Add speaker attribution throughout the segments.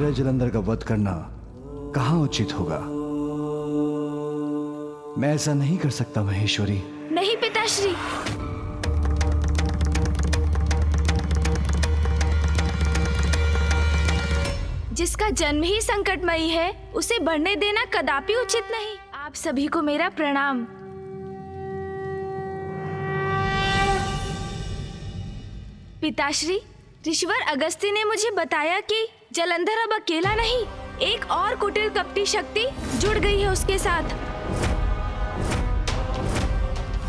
Speaker 1: तरह जलंधर का वध करना कहाँ उचित होगा। मैं ऐसा नहीं कर सकता महेश्वरी।
Speaker 2: नहीं पिताश्री, जिसका जन्म ही संकटमयी है उसे बढ़ने देना कदापि उचित नहीं। आप सभी को मेरा प्रणाम। पिताश्री, ऋषिवर अगस्त्य ने मुझे बताया कि जलंधर अब अकेला नहीं, एक और कुटिल कपटी शक्ति जुड़ गई है उसके साथ।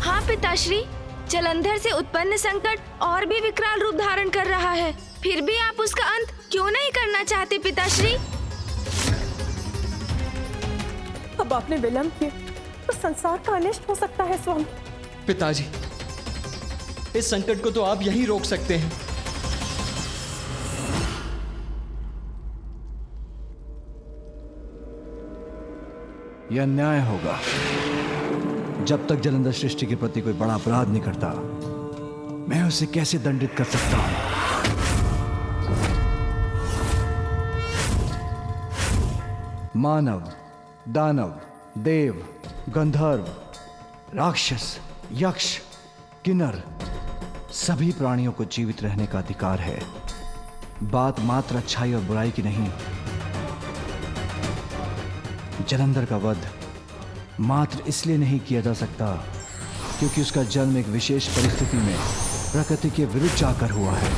Speaker 2: हाँ पिताश्री, जलंधर से उत्पन्न संकट और भी विकराल रूप धारण कर रहा है। फिर भी आप उसका अंत क्यों नहीं करना चाहते पिताश्री?
Speaker 3: अब आपने विलंब किया तो संसार का अनिष्ट हो सकता है स्वामी।
Speaker 4: पिताजी, इस संकट को तो आप यहीं रोक सकते हैं।
Speaker 1: यह अन्याय होगा। जब तक जलंधर सृष्टि के प्रति कोई बड़ा अपराध नहीं करता, मैं उसे कैसे दंडित कर सकता हूं? मानव, दानव, देव, गंधर्व, राक्षस, यक्ष, किन्नर, सभी प्राणियों को जीवित रहने का अधिकार है। बात मात्र अच्छाई और बुराई की नहीं। जलंधर का वध मात्र इसलिए नहीं किया जा सकता क्योंकि उसका जन्म एक विशेष परिस्थिति में प्रकृति के विरुद्ध जाकर हुआ है।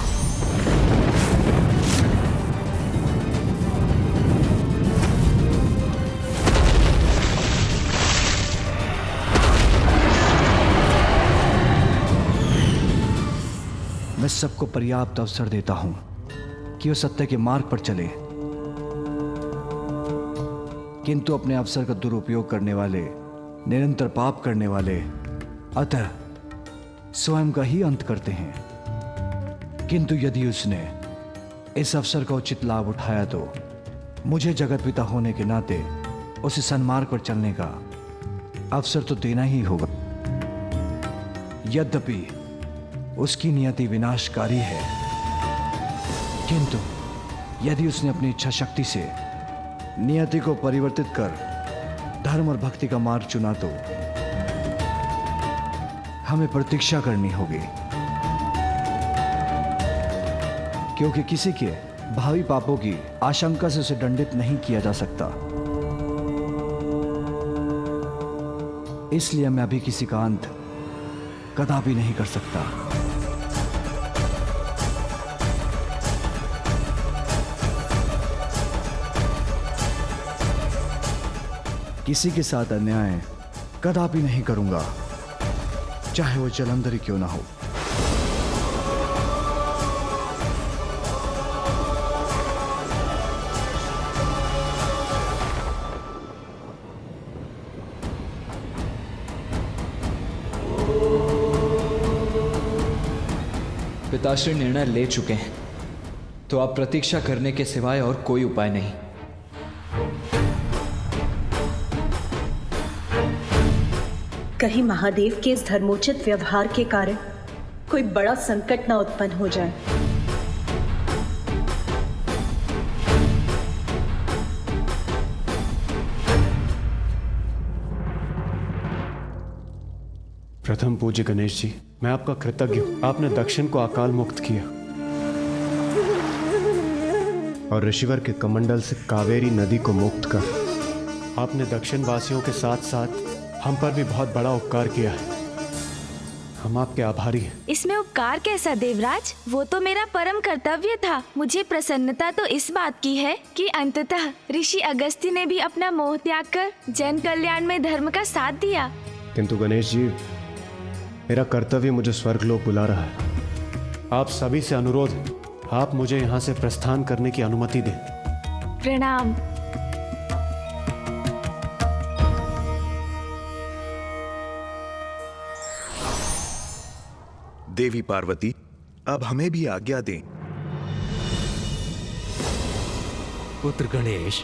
Speaker 1: मैं सबको पर्याप्त अवसर देता हूं कि वो सत्य के मार्ग पर चले, किंतु अपने अवसर का दुरुपयोग करने वाले, निरंतर पाप करने वाले अतः स्वयं का ही अंत करते हैं। किंतु यदि उसने इस अवसर का उचित लाभ उठाया तो मुझे जगत पिता होने के नाते उसे सन्मार्ग पर चलने का अवसर तो देना ही होगा। यद्यपि उसकी नियति विनाशकारी है, किंतु यदि उसने अपनी इच्छा शक्ति से नियति को परिवर्तित कर धर्म और भक्ति का मार्ग चुना तो हमें प्रतीक्षा करनी होगी, क्योंकि किसी के भावी पापों की आशंका से उसे दंडित नहीं किया जा सकता। इसलिए मैं अभी किसी का अंत कदापि नहीं कर सकता। किसी के साथ अन्याय कदापि नहीं करूंगा, चाहे वो जलंधर ही क्यों ना हो।
Speaker 4: पिताश्री निर्णय ले चुके हैं, तो आप प्रतीक्षा करने के सिवाय और कोई उपाय नहीं।
Speaker 3: कहीं महादेव के इस धर्मोचित व्यवहार के कारण कोई बड़ा संकट ना उत्पन्न हो जाए।
Speaker 5: प्रथम पूज्य गणेश जी, मैं आपका कृतज्ञ हूं। आपने दक्षिण को अकाल मुक्त किया और ऋषिवर के कमंडल से कावेरी नदी को मुक्त कर आपने दक्षिण वासियों के साथ साथ हम पर भी बहुत बड़ा उपकार किया है। हम आपके आभारी हैं।
Speaker 2: इसमें उपकार कैसा देवराज, वो तो मेरा परम कर्तव्य था। मुझे प्रसन्नता तो इस बात की है कि अंततः ऋषि अगस्त्य ने भी अपना मोह त्याग कर जन कल्याण में धर्म का साथ दिया।
Speaker 5: किंतु गणेश जी, मेरा कर्तव्य मुझे स्वर्गलोक बुला रहा है। आप सभी से अनुरोध है, आप मुझे यहाँ से प्रस्थान करने की अनुमति दें।
Speaker 2: प्रणाम।
Speaker 6: देवी पार्वती, अब हमें भी आज्ञा दें।
Speaker 7: पुत्र गणेश,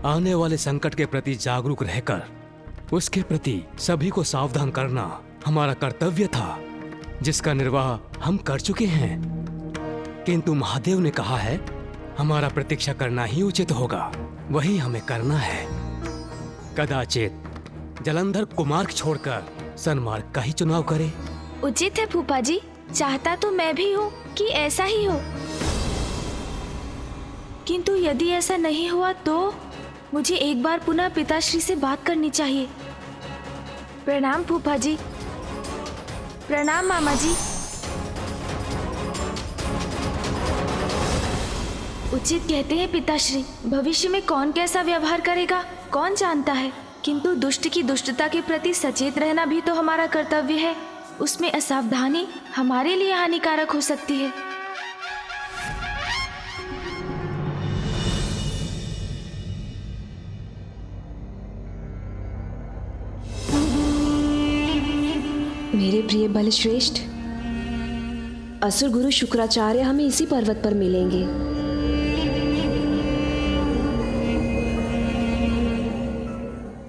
Speaker 7: आने वाले संकट के प्रति जागरूक रहकर उसके प्रति सभी को सावधान करना हमारा कर्तव्य था, जिसका निर्वाह हम कर चुके हैं। किंतु महादेव ने कहा है हमारा प्रतीक्षा करना ही उचित होगा। वही हमें करना है। कदाचित जलंधर कुमार्ग छोड़कर सन्मार्ग का ही चुनाव करे।
Speaker 2: उचित है फूफा जी, चाहता तो मैं भी हूँ कि ऐसा ही हो, किंतु यदि ऐसा नहीं हुआ तो मुझे एक बार पुनः पिताश्री से बात करनी चाहिए। प्रणाम फूफा जी। प्रणाम मामा जी। उचित कहते हैं पिताश्री, भविष्य में कौन कैसा व्यवहार करेगा कौन जानता है, किंतु दुष्ट की दुष्टता के प्रति सचेत रहना भी तो हमारा कर्तव्य है। उसमें असावधानी हमारे लिए हानिकारक हो सकती है।
Speaker 8: मेरे प्रिय बलश्रेष्ठ, असुर गुरु शुक्राचार्य हमें इसी पर्वत पर मिलेंगे।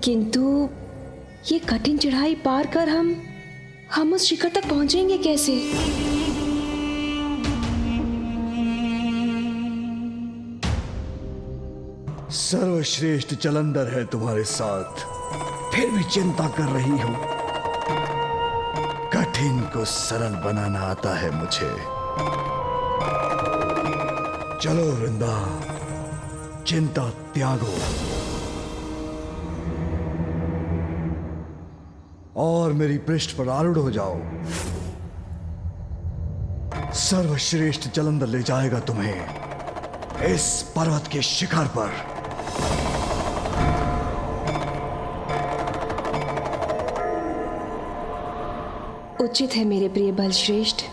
Speaker 8: किंतु ये कठिन चढ़ाई पार कर हम उस शिखर तक पहुंचेंगे कैसे?
Speaker 1: सर्वश्रेष्ठ जलंधर है तुम्हारे साथ, फिर भी चिंता कर रही हो। कठिन को सरल बनाना आता है मुझे। चलो वृंदा, चिंता त्यागो और मेरी पृष्ठ पर आरूढ़ हो जाओ। सर्वश्रेष्ठ जलंधर ले जाएगा तुम्हें इस पर्वत के शिखर पर।
Speaker 8: उचित है मेरे प्रिय बलश्रेष्ठ।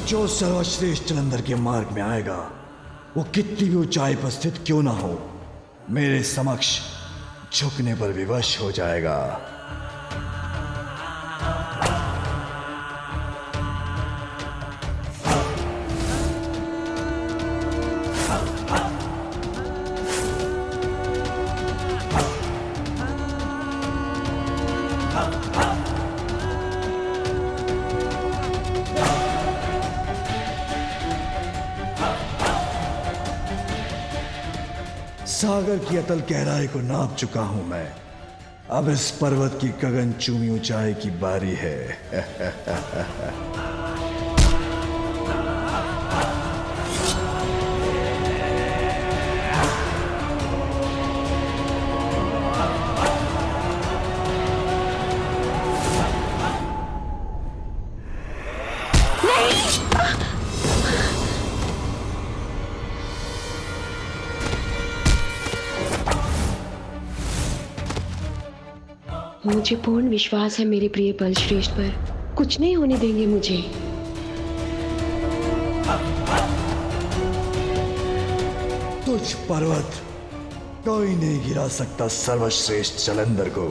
Speaker 1: जो सर्वश्रेष्ठ जलंधर के मार्ग में आएगा, वो कितनी भी ऊंचाई पर स्थित क्यों ना हो, मेरे समक्ष झुकने पर विवश हो जाएगा। सागर की अतल गहराई को नाप चुका हूं मैं। अब इस पर्वत की गगनचूमी ऊंचाई की बारी है।
Speaker 8: मुझे पूर्ण विश्वास है मेरे प्रिय बलश्रेष्ठ पर, कुछ नहीं होने देंगे मुझे।
Speaker 1: तुझ पर्वत कोई नहीं गिरा सकता सर्वश्रेष्ठ जलंधर को।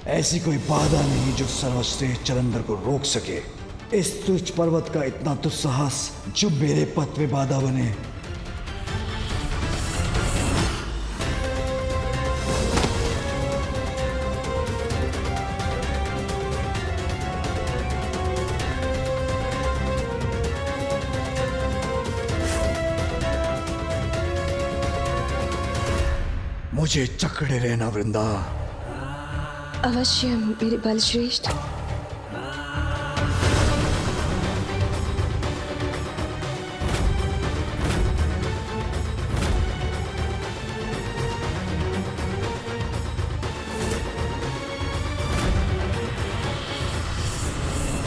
Speaker 1: ऐसी कोई बाधा नहीं जो सर्वश्रेष्ठ जलंधर को रोक सके। इस तुच्छ पर्वत का इतना दुस्साहस जो मेरे पथ में बाधा बने। मुझे चकड़े रहना वृंदा।
Speaker 8: अवश्य मेरे बलश्रेष्ठ।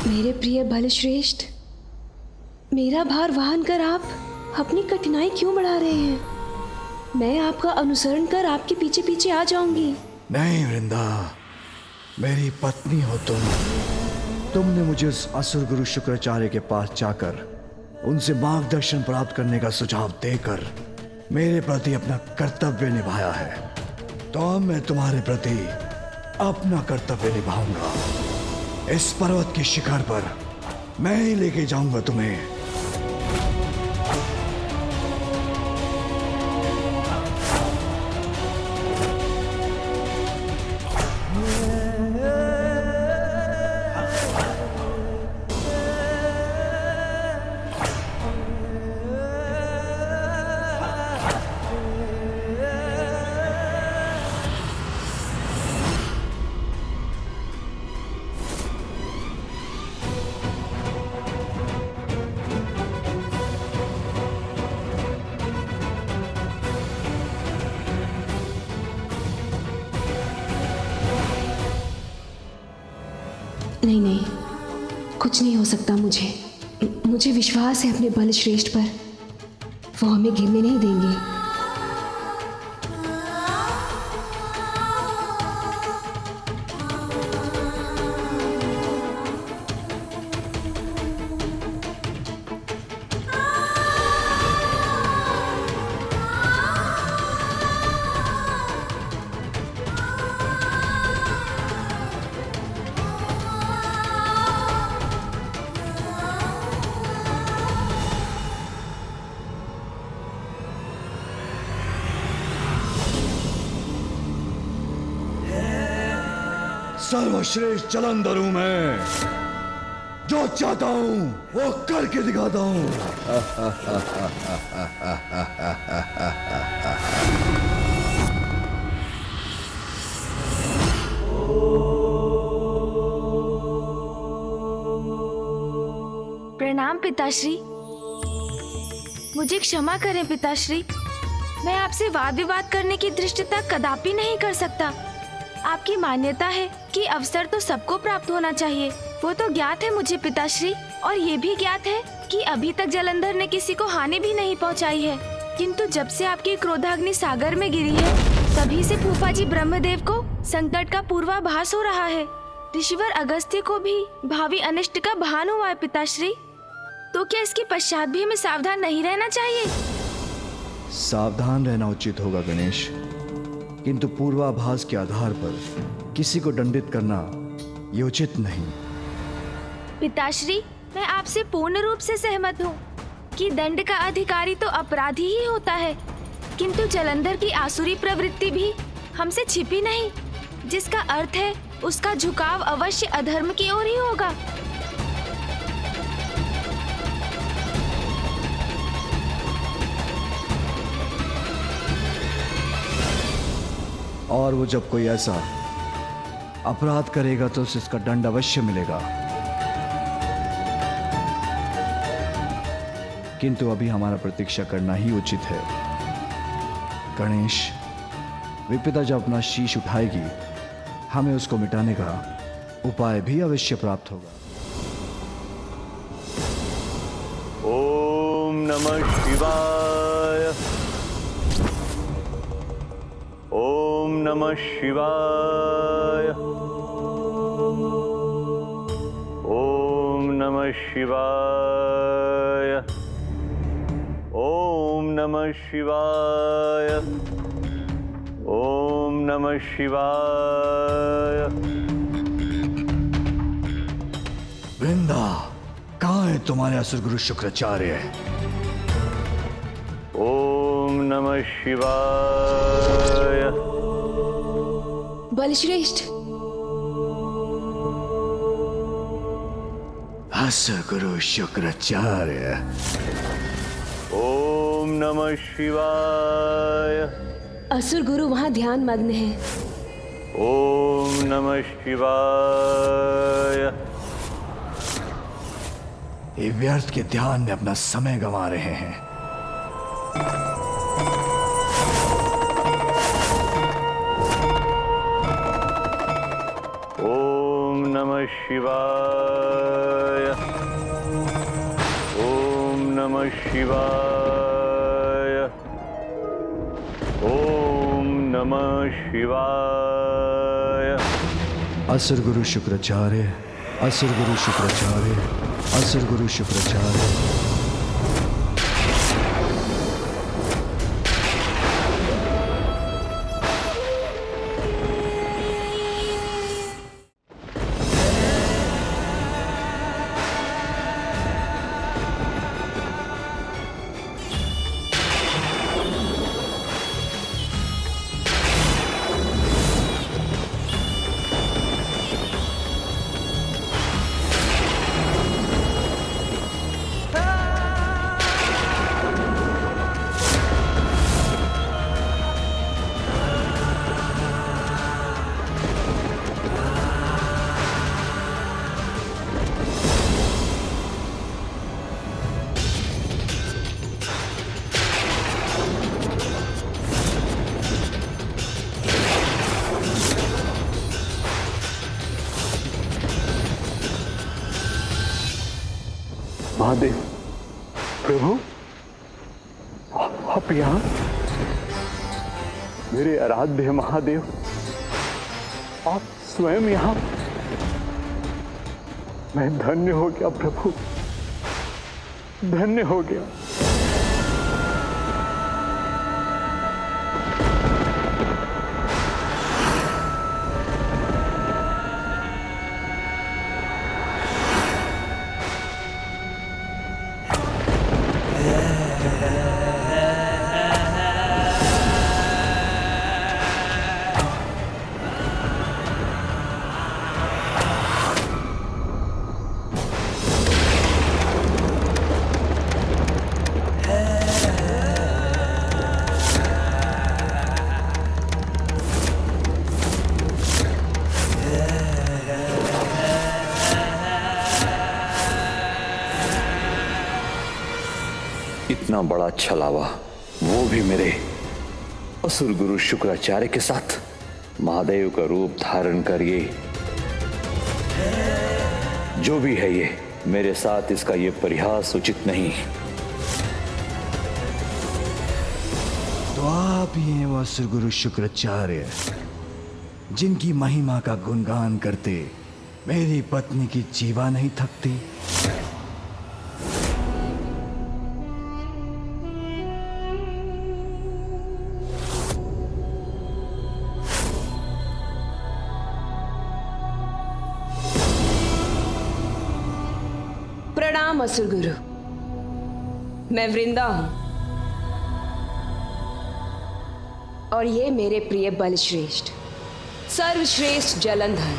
Speaker 8: मेरे प्रिय बलश्रेष्ठ, मेरा भार वहन कर आप अपनी कठिनाई क्यों बढ़ा रहे हैं? मैं आपका अनुसरण कर आपके पीछे पीछे आ जाऊंगी।
Speaker 1: नहीं वृंदा, मेरी पत्नी हो तुमने मुझे उस असुर गुरु शुक्राचार्य के पास जाकर उनसे मार्गदर्शन प्राप्त करने का सुझाव देकर मेरे प्रति अपना कर्तव्य निभाया है, तो अब मैं तुम्हारे प्रति अपना कर्तव्य निभाऊंगा। इस पर्वत के शिखर पर मैं ही लेके जाऊंगा तुम्हें।
Speaker 8: नहीं नहीं, कुछ नहीं हो सकता। मुझे विश्वास है अपने बल श्रेष्ठ पर। वो हमें गिरने नहीं देंगे।
Speaker 1: सर्वश्रेष्ठ जलंधर हूं मैं, जो चाहता हूं वो करके दिखाता हूं।
Speaker 2: प्रणाम पिताश्री। मुझे क्षमा करें पिताश्री, मैं आपसे वाद विवाद करने की धृष्टता कदापि नहीं कर सकता। आपकी मान्यता है कि अवसर तो सबको प्राप्त होना चाहिए, वो तो ज्ञात है मुझे पिताश्री। और ये भी ज्ञात है कि अभी तक जलंधर ने किसी को हानि भी नहीं पहुंचाई है। किंतु जब से आपकी क्रोधाग्नि सागर में गिरी है, तभी से फूफा जी ब्रह्मदेव को संकट का पूर्वाभास हो रहा है। ऋषिवर अगस्त्य को भी भावी अनिष्ट का भान हुआ है पिताश्री। तो क्या इसके पश्चात भी हमें सावधान नहीं रहना चाहिए?
Speaker 1: सावधान रहना उचित होगा गणेश, किंतु पूर्वाभास के आधार पर किसी को दंडित करना ये उचित नहीं।
Speaker 2: पिताश्री, मैं आपसे पूर्ण रूप से सहमत हूँ कि दंड का अधिकारी तो अपराधी ही होता है, किंतु जलंधर की आसुरी प्रवृत्ति भी हमसे छिपी नहीं, जिसका अर्थ है उसका झुकाव अवश्य अधर्म की ओर ही होगा।
Speaker 1: और वो जब कोई ऐसा अपराध करेगा तो उसे इसका दंड अवश्य मिलेगा। किंतु अभी हमारा प्रतीक्षा करना ही उचित है। गणेश, विपदा जब अपना शीश उठाएगी, हमें उसको मिटाने का उपाय भी अवश्य प्राप्त होगा।
Speaker 9: ओम नमः शिवाय। ओम नमः शिवाय। ओम नमः शिवाय। ओम नमः शिवाय। ओम नमः शिवाय।
Speaker 1: वृंदा, कहाँ है तुम्हारे असुर गुरु शुक्राचार्य?
Speaker 9: ओम नमः शिवाय।
Speaker 8: बलश्रेष्ठ,
Speaker 1: असुर गुरु शुक्राचार्य।
Speaker 9: ओम नमः शिवाय।
Speaker 8: असुर गुरु वहां ध्यान मग्न है।
Speaker 9: ओम नमः शिवाय।
Speaker 1: ये व्यर्थ के ध्यान में अपना समय गंवा रहे हैं।
Speaker 9: ओम नमः शिवाय। ओम नमः शिवाय। ओम नमः शिवाय।
Speaker 1: असुर गुरु शुक्राचार्य, असुर गुरु शुक्राचार्य, असुर गुरु शुक्राचार्य।
Speaker 9: महादेव, प्रभु, आप यहाँ? मेरे आराध्य महादेव, आप स्वयं यहाँ? मैं धन्य हो गया प्रभु, धन्य हो गया।
Speaker 10: इतना बड़ा छलावा, वो भी मेरे असुर गुरु शुक्राचार्य के साथ। महादेव का रूप धारण कर ये जो भी है, ये मेरे साथ इसका ये परिहास उचित नहीं।
Speaker 1: तो आप ही हैं वो असुर गुरु शुक्राचार्य जिनकी महिमा का गुणगान करते मेरी पत्नी की जीवा नहीं थकती।
Speaker 8: प्रणाम असुर गुरु, मैं वृंदा हूं और ये मेरे प्रिय बलश्रेष्ठ, सर्वश्रेष्ठ जलंधर।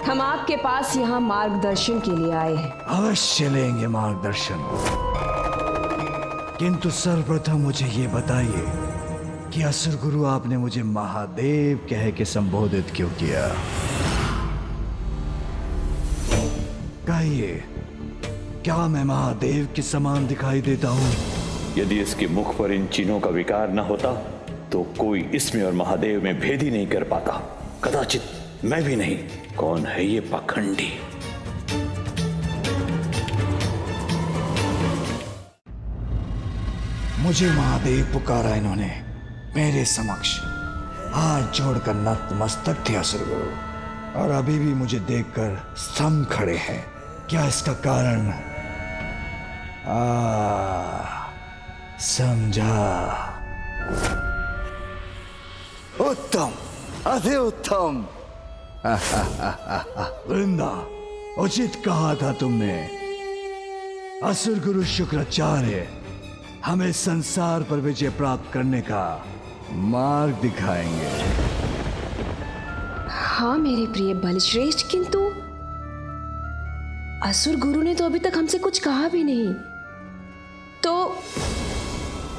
Speaker 8: हम आपके पास यहाँ मार्गदर्शन के लिए आए हैं।
Speaker 1: अवश्य लेंगे मार्गदर्शन, किंतु सर्वप्रथम मुझे ये बताइए कि असुर गुरु आपने मुझे महादेव कह के संबोधित क्यों किया? कहिए, क्या मैं महादेव के समान दिखाई देता हूँ?
Speaker 10: यदि इसके मुख पर इन चिन्हों का विकार न होता तो कोई इसमें और महादेव में भेद ही नहीं कर पाता। कदाचित मैं भी नहीं। कौन है ये पाखंडी?
Speaker 1: मुझे महादेव पुकारा इन्होंने मेरे समक्ष, हाथ जोड़कर नतमस्तक थे असुर गुरु, और अभी भी मुझे देखकर स्तंभ खड़े हैं। क्या इसका कारण? समझा। उत्तम, अति उत्तम। वृंदा, उचित कहा था तुमने। असुर गुरु शुक्राचार्य हमें संसार पर विजय प्राप्त करने का मार्ग दिखाएंगे।
Speaker 8: हाँ मेरे प्रिय बलश्रेष्ठ, किंतु असुर गुरु ने तो अभी तक हमसे कुछ कहा भी नहीं। तो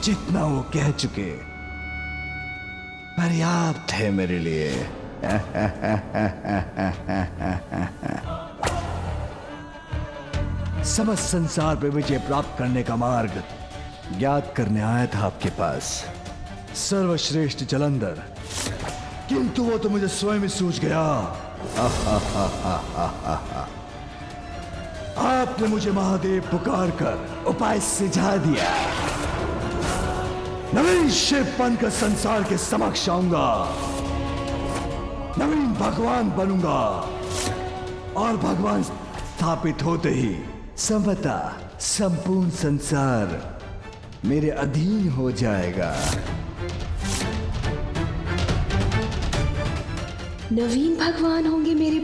Speaker 1: जितना वो कह चुके पर्याप्त है मेरे लिए। समस्त संसार पर विजय प्राप्त करने का मार्ग ज्ञात करने आया था आपके पास, सर्वश्रेष्ठ जलंधर, किंतु वो तो मुझे स्वयं ही सूझ गया। आपने मुझे महादेव पुकार कर उपाय सुझा दिया। नवीन शिव बनकर संसार के समक्ष आऊंगा, नवीन भगवान बनूंगा और भगवान स्थापित होते ही समता संपूर्ण संसार मेरे अधीन हो जाएगा।
Speaker 8: नवीन भगवान होंगे मेरे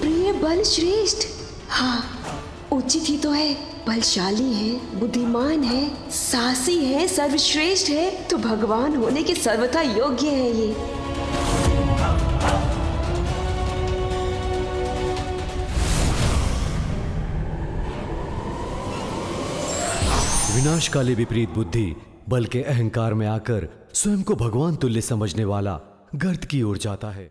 Speaker 8: प्रिय बल श्रेष्ठ। हाँ, उचित ही तो है। बलशाली है, बुद्धिमान है, साहसी है, सर्वश्रेष्ठ है, तो भगवान होने के सर्वथा योग्य है ये।
Speaker 11: विनाशकाली विपरीत बुद्धि बल के अहंकार में आकर स्वयं को भगवान तुल्य समझने वाला गर्त की ओर जाता है।